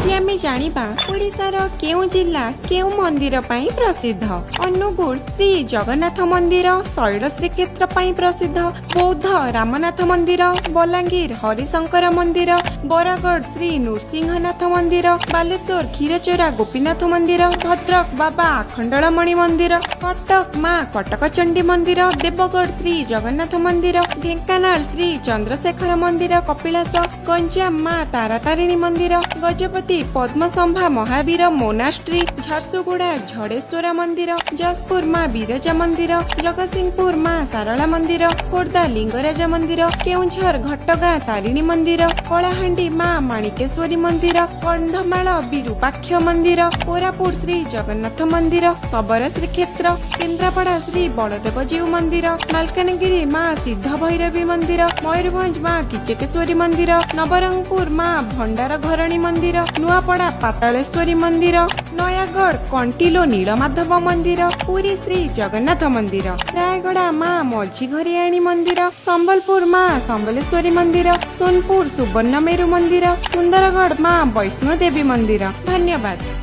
आज आम जानिबा ओडिशार केउ जिल्ला केउ मंदिर पई प्रसिद्ध। अनुगुल श्री जगन्नाथ मंदिर शैल श्रीक्षेत्र पई प्रसिद्ध, बौद्ध रामनाथ मंदिर, बलांगीर हरिशंकर मंदिर, बरगढ़ श्री नृसिंहनाथ मंदिर, बालेश्वर क्षीरचोरा गोपीनाथ मंदिर, भद्रक बाबा आखंडलमणि मंदिर, कटक मां कटकचंडी मंदिर, देवगढ़ श्री जगन्नाथ मंदिर, ढेंकानाल श्री चंद्रशेखर मंदिर कपिलास, गंजाम मां तारातारिणी मंदिर, गजपति पद्मसंभा महावीर मोनास्ट्री, झारसुगुड़ा झड़ेश्वर मंदिर, जाजपुर मां बिरजा मंदिर, जगतसिंहपुर मां सारला मंदिर, खोर्धा लिंगराज मंदिर, केउझर घटगां तारिणी मंदिर, कलाहांडी मां माणिकेश्वरी मंदिर, कंधमाल विरूपाक्ष मंदिर, कोरापुट श्री जगन्नाथ मंदिर, सबरा श्रीक्षेत्र, केन्द्रापड़ा श्री बलदेवजीउ मंदिर, मालकानगिरी मां सिद्ध भैरवी मंदिर, मयूरभंज मां किचकेश्वरी मंदिर, नवरंगपुर मां भंडार घरणी मंदिर, नुआपड़ा पातालेश्वरी मंदिर, नयागढ़ कंटिलो नीलमाधव मंदिर, पुरी श्री जगन्नाथ मंदिर, रायगड़ा मां मझी घरियाणी मंदिर, संबलपुर मां संबलेश्वरी मंदिर, सोनपुर सुवर्णमेरु मंदिर, सुंदरगढ़ मां वैष्णो देवी मंदिर। धन्यवाद।